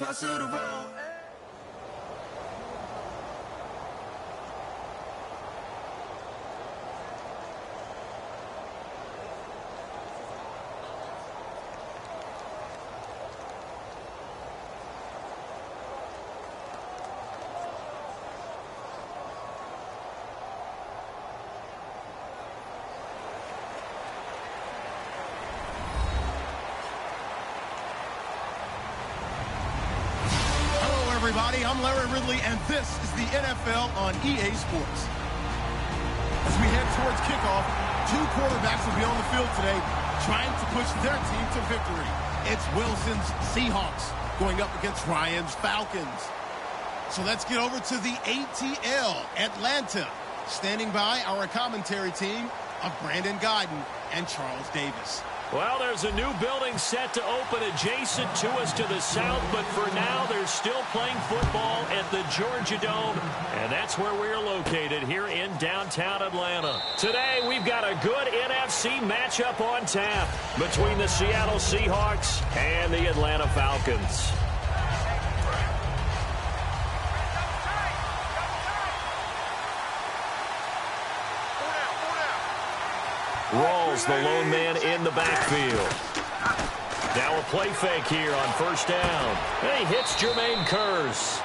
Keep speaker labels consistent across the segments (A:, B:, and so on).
A: pass it around.
B: Everybody, I'm Larry Ridley, and this is the NFL on EA Sports. As we head towards kickoff, two quarterbacks will be on the field today trying to push their team to victory. It's Wilson's Seahawks going up against Ryan's Falcons. So let's get over to the ATL, Atlanta. Standing by our commentary team of Brandon Guyton and Charles Davis.
C: Well, there's a new building set to open adjacent to us to the south, but for now, they're still playing football at the Georgia Dome, and that's where we're located here in downtown Atlanta. Today, we've got a good NFC matchup on tap between the Seattle Seahawks and the Atlanta Falcons. Rawls, the lone man in the backfield. Now a play fake here on first down. And he hits Jermaine Kearse.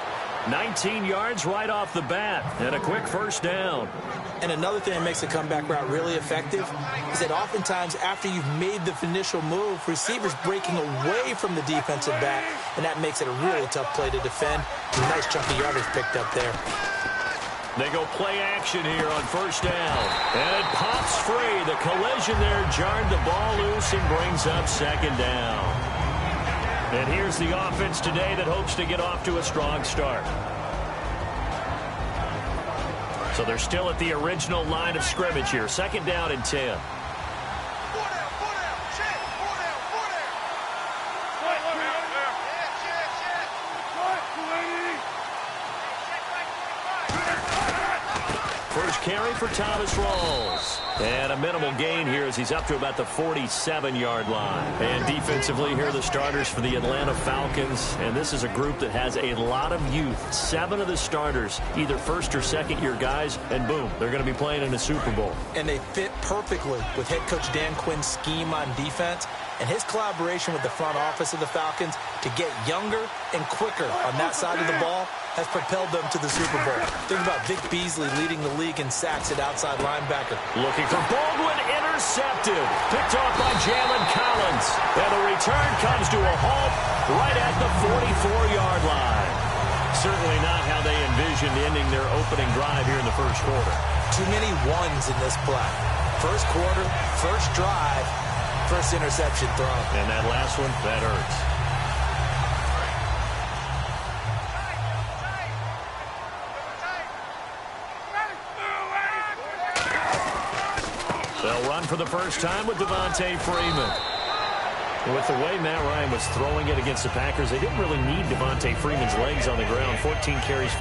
C: 19 yards right off the bat, and a quick first down.
D: And another thing that makes a comeback route really effective is that oftentimes after you've made the initial move, receivers breaking away from the defensive back, and that makes it a really tough play to defend. A nice chunk of yardage picked up there.
C: They go play action here on first down. And it pops free. The collision there jarred the ball loose and brings up second down. And here's the offense today that hopes to get off to a strong start. So they're still at the original line of scrimmage here. Second down and 10. First carry for Thomas Rawls. And a minimal gain here as he's up to about the 47-yard line. And defensively, here are the starters for the Atlanta Falcons. And this is a group that has a lot of youth. 7 of the starters, either first or second-year guys, and boom, they're going to be playing in the Super Bowl.
D: And they fit perfectly with head coach Dan Quinn's scheme on defense and his collaboration with the front office of the Falcons to get younger and quicker on that side of the ball has propelled them to the Super Bowl. Think about Vic Beasley leading the league in sacks at outside linebacker.
C: Looking for Baldwin, intercepted. Picked off by Jalen Collins. And the return comes to a halt right at the 44-yard line. Certainly not how they envisioned ending their opening drive here in the first quarter.
D: Too many ones in this play. First quarter, first drive, first interception thrown.
C: And that last one, that hurts. They'll run for the first time with Devontae Freeman. With the way Matt Ryan was throwing it against the Packers, they didn't really need Devontae Freeman's legs on the ground. 14 carries.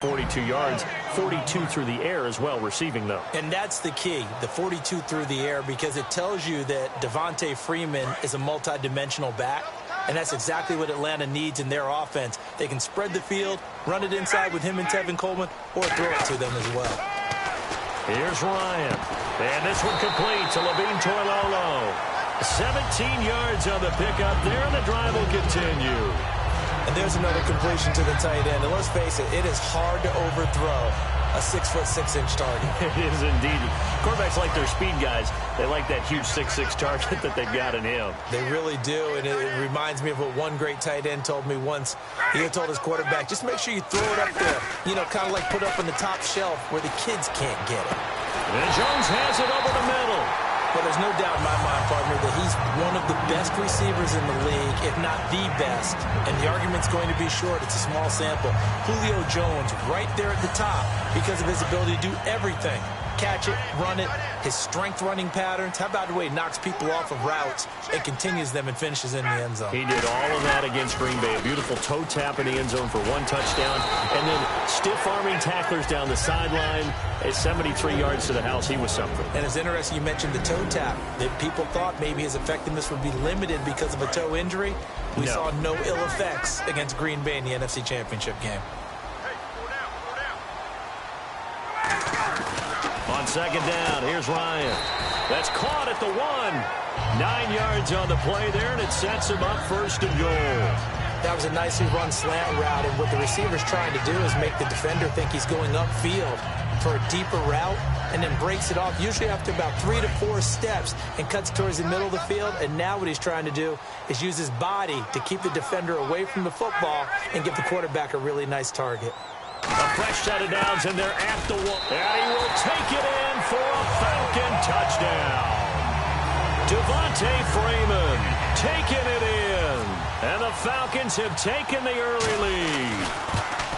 C: .42 yards, 42 through the air as well, receiving though.
D: And that's the key, the 42 through the air, because it tells you that Devontae Freeman is a multi-dimensional back, and that's exactly what Atlanta needs in their offense. They can spread the field, run it inside with him and Tevin Coleman, or throw it to them as well.
C: Here's Ryan, and this one complete to Levine Toilolo. 17 yards on the pickup there, and the drive will continue.
D: And there's another completion to the tight end. And let's face it, it is hard to overthrow a 6'6" target.
C: It is indeed. Quarterbacks like their speed guys. They like that huge 6'6" target that they've got in him.
D: They really do, and it reminds me of what one great tight end told me once. He had told his quarterback, just make sure you throw it up there, you know, kind of like put up on the top shelf where the kids can't get it.
C: And Jones has it over the middle.
D: Well, there's no doubt in my mind, partner, that he's one of the best receivers in the league, if not the best. And the argument's going to be short. It's a small sample. Julio Jones right there at the top because of his ability to do everything. Catch it, run it, his strength running patterns. How about the way he knocks people off of routes and continues them and finishes in the end zone?
C: He did all of that against Green Bay. A beautiful toe tap in the end zone for 1 touchdown. And then stiff-arming tacklers down the sideline. At 73 yards to the house, he was something.
D: And it's interesting you mentioned the toe tap. That people thought maybe his effectiveness would be limited because of a toe injury. We saw no ill effects against Green Bay in the NFC Championship game.
C: On second down, here's Ryan. That's caught at the 1. 9 yards on the play there, and it sets him up first and goal.
D: That was a nicely run slant route, and what the receiver's trying to do is make the defender think he's going upfield for a deeper route, and then breaks it off, usually after about 3 to 4 steps, and cuts towards the middle of the field. And now what he's trying to do is use his body to keep the defender away from the football and give the quarterback a really nice target.
C: A fresh set of downs, and they're at the 1. And he will take it in for a Falcon touchdown. Devontae Freeman taking it in. And the Falcons have taken the early lead.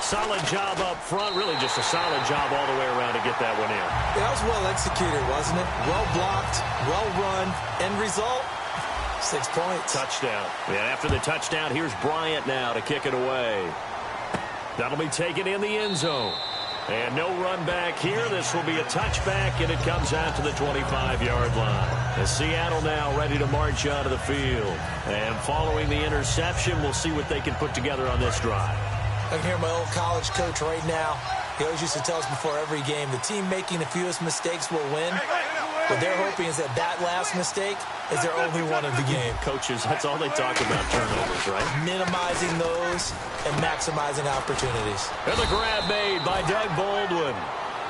C: Solid job up front. Really just a solid job all the way around to get that one in.
D: Yeah, that was well executed, wasn't it? Well blocked, well run. End result, 6 points.
C: Touchdown. Yeah, after the touchdown, here's Bryant now to kick it away. That'll be taken in the end zone. And no run back here. This will be a touchback, and it comes out to the 25-yard line. And Seattle now ready to march out of the field. And following the interception, we'll see what they can put together on this drive.
D: I can hear my old college coach right now. He always used to tell us before every game, the team making the fewest mistakes will win. What they're hoping is that last mistake is their only one of the game.
C: Coaches, that's all they talk about, turnovers, right?
D: Minimizing those and maximizing opportunities.
C: And the grab made by Doug Baldwin.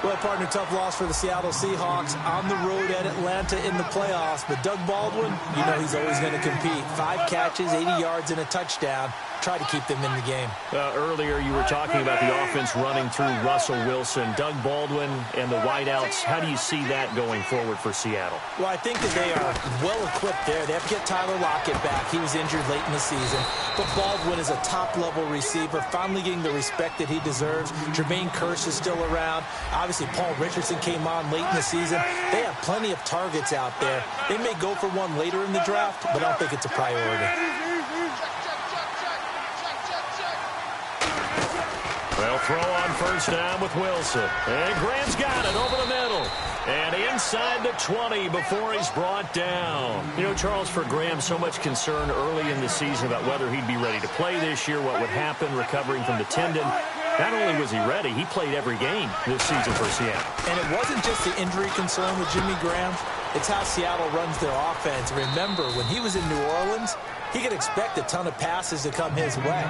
D: Well, partner, tough loss for the Seattle Seahawks on the road at Atlanta in the playoffs. But Doug Baldwin, you know he's always going to compete. 5 catches, 80 yards, and a touchdown. Try to keep them in the game.
C: Earlier, you were talking about the offense running through Russell Wilson. Doug Baldwin and the wideouts, how do you see that going forward for Seattle?
D: Well, I think that they are well-equipped there. They have to get Tyler Lockett back. He was injured late in the season. But Baldwin is a top-level receiver, finally getting the respect that he deserves. Jermaine Kearse is still around. Obviously, Paul Richardson came on late in the season. They have plenty of targets out there. They may go for one later in the draft, but I don't think it's a priority.
C: They'll throw on first down with Wilson. And Graham's got it over the middle. And inside the 20 before he's brought down. You know, Charles, for Graham, so much concern early in the season about whether he'd be ready to play this year, what would happen recovering from the tendon. Not only was he ready, he played every game this season for Seattle.
D: And it wasn't just the injury concern with Jimmy Graham. It's how Seattle runs their offense. Remember, when he was in New Orleans, he could expect a ton of passes to come his way.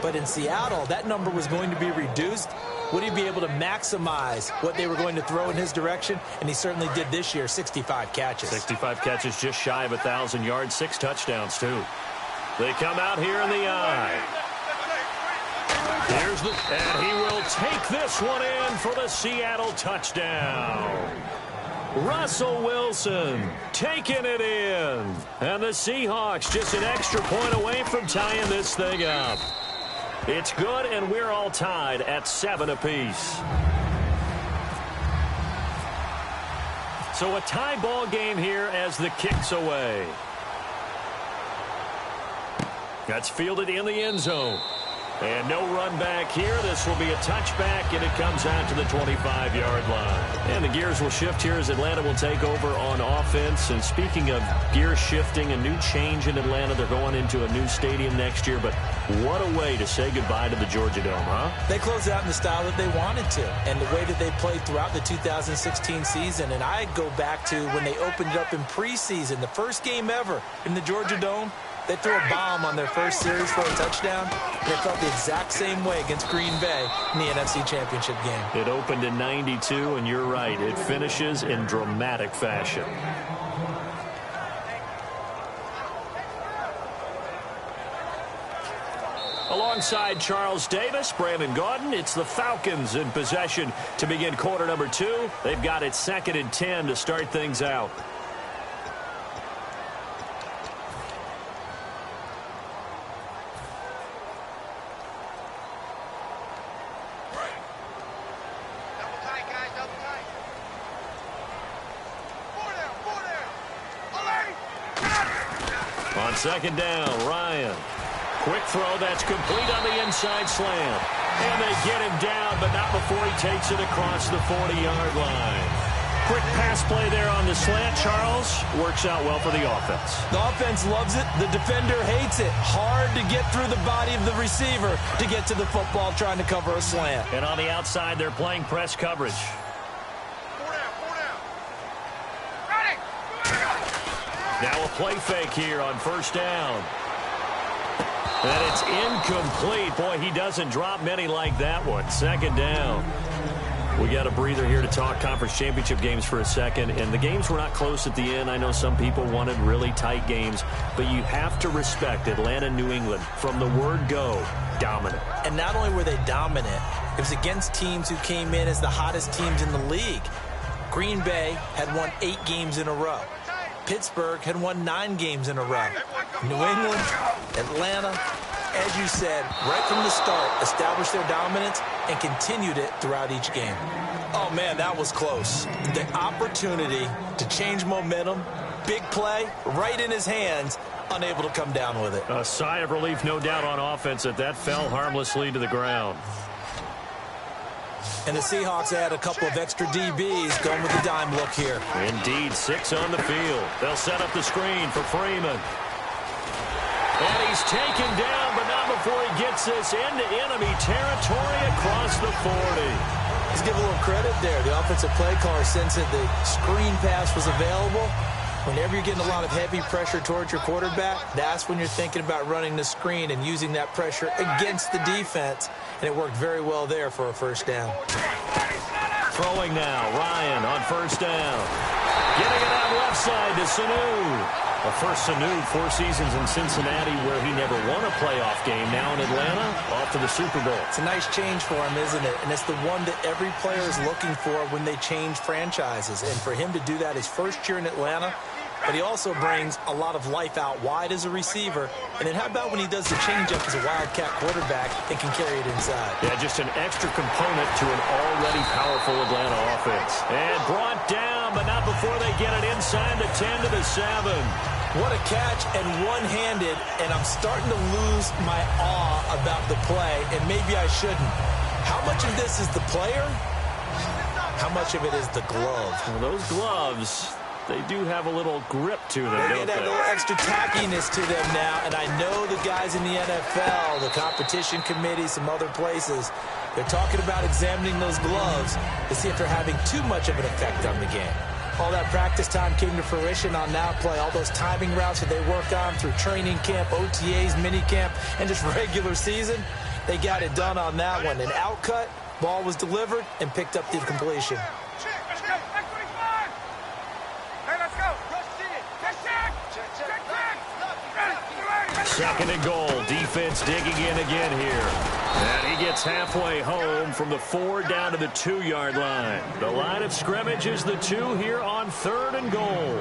D: But in Seattle, that number was going to be reduced. Would he be able to maximize what they were going to throw in his direction? And he certainly did this year, 65 catches.
C: 65 catches, just shy of 1,000 yards, 6 touchdowns, too. They come out here in the eye. And he will take this one in for the Seattle touchdown. Russell Wilson taking it in. And the Seahawks just an extra point away from tying this thing up. It's good, and we're all tied at 7 apiece. So a tie ball game here as the kick's away. That's fielded in the end zone. And no run back here. This will be a touchback, and it comes out to the 25-yard line. And the gears will shift here as Atlanta will take over on offense. And speaking of gear shifting, a new change in Atlanta. They're going into a new stadium next year. But what a way to say goodbye to the Georgia Dome, huh?
D: They closed out in the style that they wanted to, and the way that they played throughout the 2016 season. And I go back to when they opened it up in preseason, the first game ever in the Georgia Dome. They threw a bomb on their first series for a touchdown. They felt the exact same way against Green Bay in the NFC Championship game.
C: It opened in 92, and you're right. It finishes in dramatic fashion. Alongside Charles Davis, Brandon Gaudin, it's the Falcons in possession to begin quarter number 2. They've got it 2nd and 10 to start things out. On 2nd down, Ryan. Quick throw that's complete on the inside slant. And they get him down, but not before he takes it across the 40-yard line. Quick pass play there on the slant, Charles. Works out well for the offense.
D: The offense loves it. The defender hates it. Hard to get through the body of the receiver to get to the football trying to cover a slant.
C: And on the outside, they're playing press coverage. Now a play fake here on 1st down. And it's incomplete. Boy, he doesn't drop many like that one. 2nd down. We got a breather here to talk conference championship games for a second. And the games were not close at the end. I know some people wanted really tight games. But you have to respect Atlanta, New England. From the word go, dominant.
D: And not only were they dominant, it was against teams who came in as the hottest teams in the league. Green Bay had won 8 games in a row. Pittsburgh had won 9 games in a row. New England, Atlanta, as you said, right from the start, established their dominance and continued it throughout each game. Oh, man, that was close. The opportunity to change momentum, big play, right in his hands, unable to come down with it.
C: A sigh of relief, no doubt, on offense that fell harmlessly to the ground.
D: And the Seahawks add a couple of extra DBs going with the dime look here.
C: Indeed, 6 on the field. They'll set up the screen for Freeman. And he's taken down, but not before he gets this into enemy territory across the 40.
D: Let's give a little credit there. The offensive play caller sensed that the screen pass was available. Whenever you're getting a lot of heavy pressure towards your quarterback, that's when you're thinking about running the screen and using that pressure against the defense. And it worked very well there for a 1st down.
C: Throwing now, Ryan on 1st down. Getting it out left side to Sanu. A first Sanu, 4 seasons in Cincinnati where he never won a playoff game. Now in Atlanta, off to the Super Bowl.
D: It's a nice change for him, isn't it? And it's the one that every player is looking for when they change franchises. And for him to do that his first year in Atlanta, but he also brings a lot of life out wide as a receiver. And then how about when he does the changeup as a wildcat quarterback and can carry it inside?
C: Yeah, just an extra component to an already powerful Atlanta offense. And brought down, but not before they get it inside the 10 to the 7.
D: What a catch, and one-handed, and I'm starting to lose my awe about the play, and maybe I shouldn't. How much of this is the player? How much of it is the glove?
C: Well, those gloves, they do have a little grip to them,
D: They get that little extra tackiness to them now, and I know the guys in the NFL, the competition committee, some other places, they're talking about examining those gloves to see if they're having too much of an effect on the game. All that practice time came to fruition on that play. All those timing routes that they work on through training camp, OTAs, minicamp, and just regular season, they got it done on that one. An outcut, ball was delivered, and picked up the completion.
C: Second and goal. Defense digging in again here. And he gets halfway home from the 4 down to the 2-yard line. The line of scrimmage is the 2 here on 3rd and goal.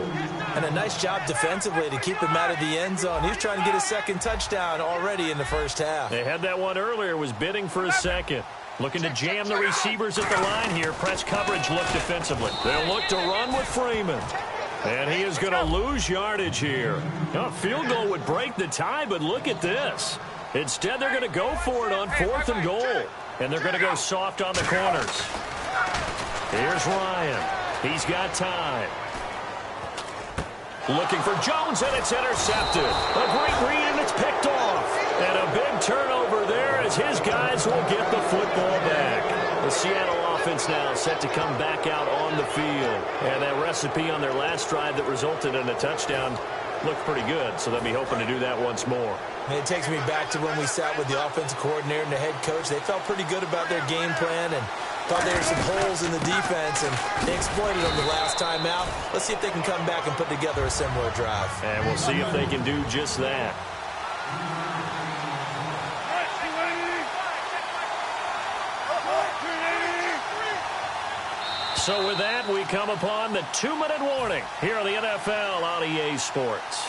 D: And a nice job defensively to keep him out of the end zone. He was trying to get his 2nd touchdown already in the 1st half.
C: They had that one earlier, was bidding for a 2nd. Looking to jam the receivers at the line here. Press coverage look defensively. They'll look to run with Freeman. And he is going to lose yardage here. Now, a field goal would break the tie, but look at this. Instead, they're going to go for it on 4th and goal. And they're going to go soft on the corners. Here's Ryan. He's got time. Looking for Jones, and it's intercepted. A great read, and it's picked off. And a big turnover there as his guys will get the football back. The Seattle offense now set to come back out on the field. And that recipe on their last drive that resulted in a touchdown, looked pretty good, so they'll be hoping to do that once more.
D: And it takes me back to when we sat with the offensive coordinator and the head coach. They felt pretty good about their game plan and thought there were some holes in the defense, and they exploited them the last time out. Let's see if they can come back and put together a similar drive.
C: And we'll see if they can do just that. So with that, we come upon the 2-minute warning here on the NFL on EA Sports.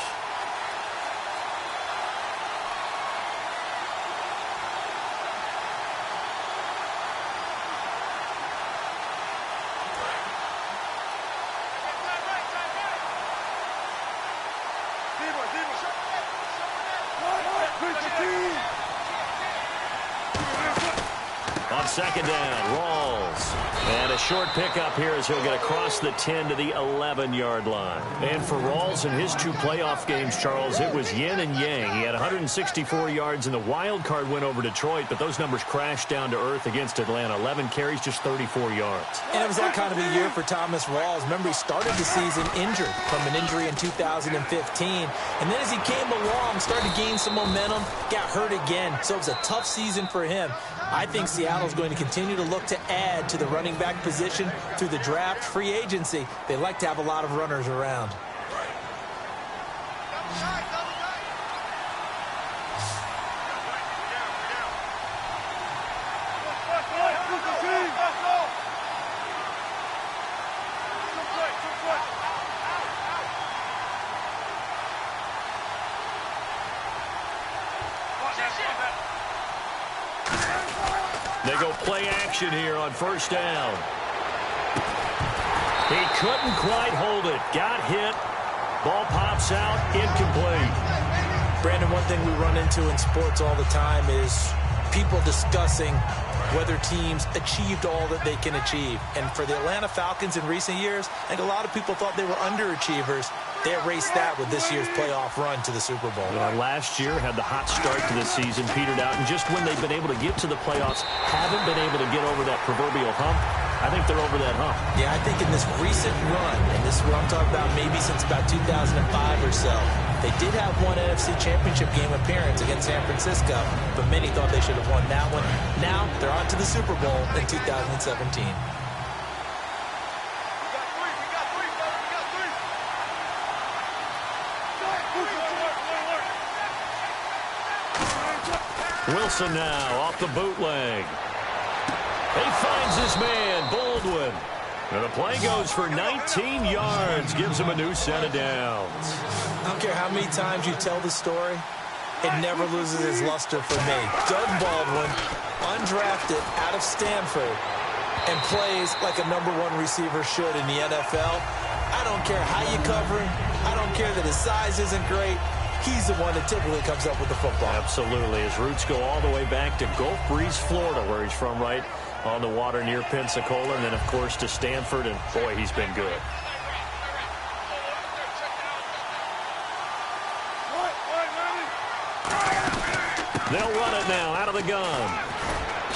C: On second down, Rawls. And a short pickup here as he'll get across the 10 to the 11-yard line. And for Rawls in his 2 playoff games, Charles, it was yin and yang. He had 164 yards in the wild card win over Detroit, but those numbers crashed down to earth against Atlanta. 11 carries, just 34 yards.
D: And it was that kind of a year for Thomas Rawls. Remember, he started the season injured from an injury in 2015. And then as he came along, started to gain some momentum, got hurt again. So it was a tough season for him. I think Seattle's going to continue to look to add to the running back position through the draft, free agency. They like to have a lot of runners around.
C: They go play action here on first down. He couldn't quite hold it. Got hit. Ball pops out. Incomplete.
D: Brandon, one thing we run into in sports all the time is people discussing whether teams achieved all that they can achieve. And for the Atlanta Falcons in recent years, I think a lot of people thought they were underachievers. They erased that with this year's playoff run to the Super Bowl.
C: Last year had the hot start to the season, petered out, and just when they've been able to get to the playoffs, haven't been able to get over that proverbial hump. I think they're over that hump.
D: Yeah, I think in this recent run, and this is what I'm talking about maybe since about 2005 or so, they did have one NFC Championship game appearance against San Francisco, but many thought they should have won that one. Now they're on to the Super Bowl in 2017.
C: Wilson now off the bootleg. He finds his man, Baldwin. And the play goes for 19 yards, gives him a new set of downs.
D: I don't care how many times you tell the story, it never loses its luster for me. Doug Baldwin, undrafted out of Stanford, and plays like a #1 receiver should in the NFL. I don't care how you cover him. I don't care that his size isn't great. He's the one that typically comes up with the football.
C: Absolutely. His roots go all the way back to Gulf Breeze, Florida, where he's from, right on the water near Pensacola, and then, of course, to Stanford, and, boy, he's been good. They'll run it now out of the gun.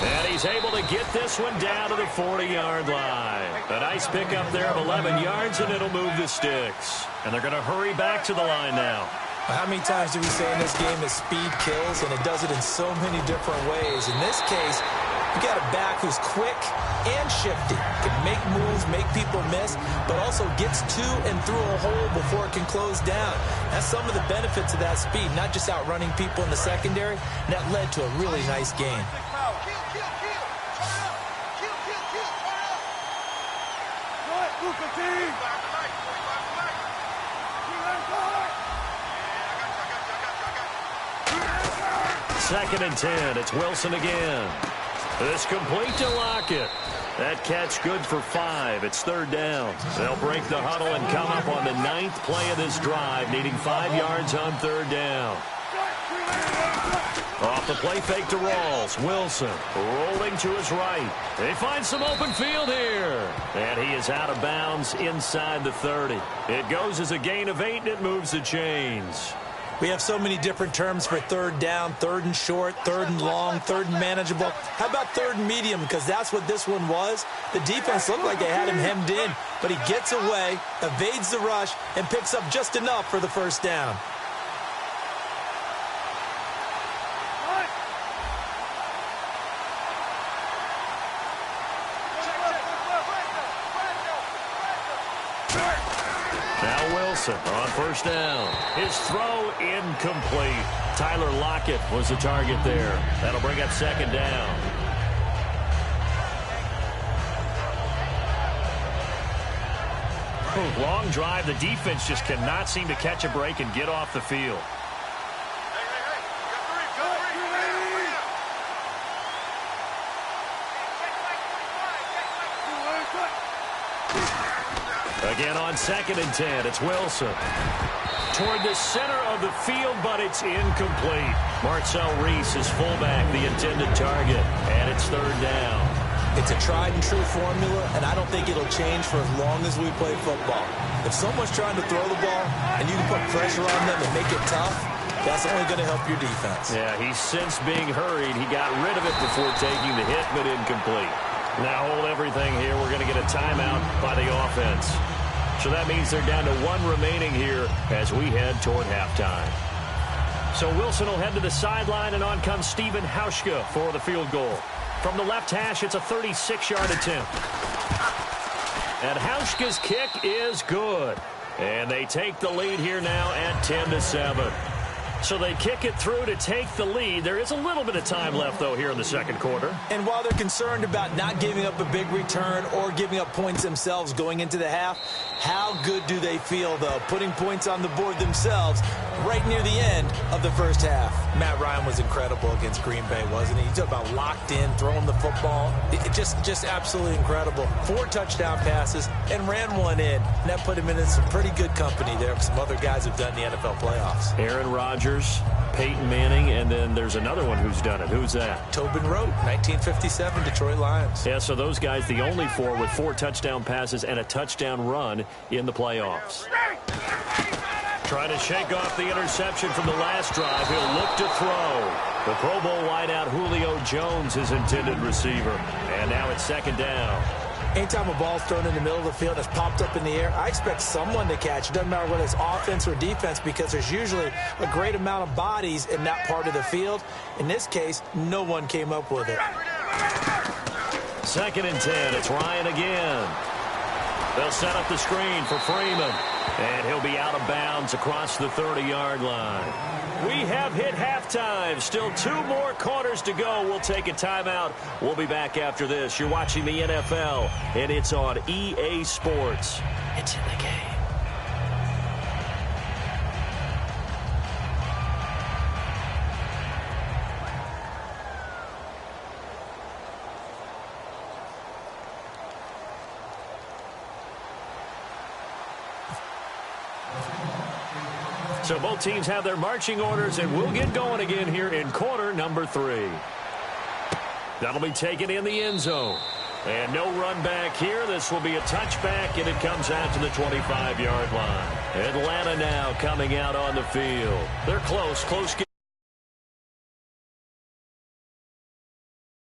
C: And he's able to get this one down to the 40-yard line. A nice pickup there of 11 yards, and it'll move the sticks. And they're going to hurry back to the line now.
D: How many times do we say in this game that speed kills, and it does it in so many different ways? In this case, you got a back who's quick and shifty, can make moves, make people miss, but also gets to and through a hole before it can close down. That's some of the benefits of that speed, not just outrunning people in the secondary. And that led to a really nice game.
C: Second and 10. It's Wilson again. It's complete to Lockett. That catch good for 5. It's third down. They'll break the huddle and come up on the 9th play of this drive, needing 5 yards on third down. Off the play fake to Rawls. Wilson rolling to his right. They find some open field here. And he is out of bounds inside the 30. It goes as a gain of 8, and it moves the chains.
D: We have so many different terms for third down, third and short, third and long, third and manageable. How about third and medium? Because that's what this one was. The defense looked like they had him hemmed in, but he gets away, evades the rush, and picks up just enough for the first down.
C: On first down. His throw incomplete. Tyler Lockett was the target there. That'll bring up second down. Long drive. The defense just cannot seem to catch a break and get off the field. Again on 2nd and 10, it's Wilson. Toward the center of the field, but it's incomplete. Marcel Reese is fullback, the intended target, and it's third down.
D: It's a tried-and-true formula, and I don't think it'll change for as long as we play football. If someone's trying to throw the ball, and you can put pressure on them and make it tough, that's only going to help your defense.
C: Yeah, he's since being hurried. He got rid of it before taking the hit, but incomplete. Now hold everything here. We're going to get a timeout by the offense. So that means they're down to 1 remaining here as we head toward halftime. So Wilson will head to the sideline, and on comes Stephen Hauschka for the field goal. From the left hash, it's a 36-yard attempt. And Hauschka's kick is good. And they take the lead here now at 10-7. So they kick it through to take the lead. There is a little bit of time left, though, here in the second quarter.
D: And while they're concerned about not giving up a big return or giving up points themselves going into the half, how good do they feel, though, putting points on the board themselves right near the end of the first half? Matt Ryan was incredible against Green Bay, wasn't he? You talk about locked in, throwing the football. Just absolutely incredible. 4 touchdown passes and ran one in. And that put him in some pretty good company there. Some other guys have done the NFL playoffs.
C: Aaron Rodgers, Peyton Manning, and then there's another one who's done it. Who's that?
D: Tobin Rote, 1957, Detroit Lions.
C: Yeah, so those guys, the only 4 with 4 touchdown passes and a touchdown run in the playoffs. Trying to shake off the interception from the last drive. He'll look to throw. The Pro Bowl wideout Julio Jones, his intended receiver. And now it's second down.
D: Anytime a ball's thrown in the middle of the field that's popped up in the air, I expect someone to catch. It doesn't matter whether it's offense or defense, because there's usually a great amount of bodies in that part of the field. In this case, no one came up with it.
C: 2nd and 10. It's Ryan again. They'll set up the screen for Freeman. And he'll be out of bounds across the 30-yard line. We have hit halftime. Still 2 more quarters to go. We'll take a timeout. We'll be back after this. You're watching the NFL, and it's on EA Sports. It's in the game. So both teams have their marching orders, and we'll get going again here in quarter number 3. That'll be taken in the end zone. And no run back here. This will be a touchback, and it comes out to the 25-yard line. Atlanta now coming out on the field. They're close game.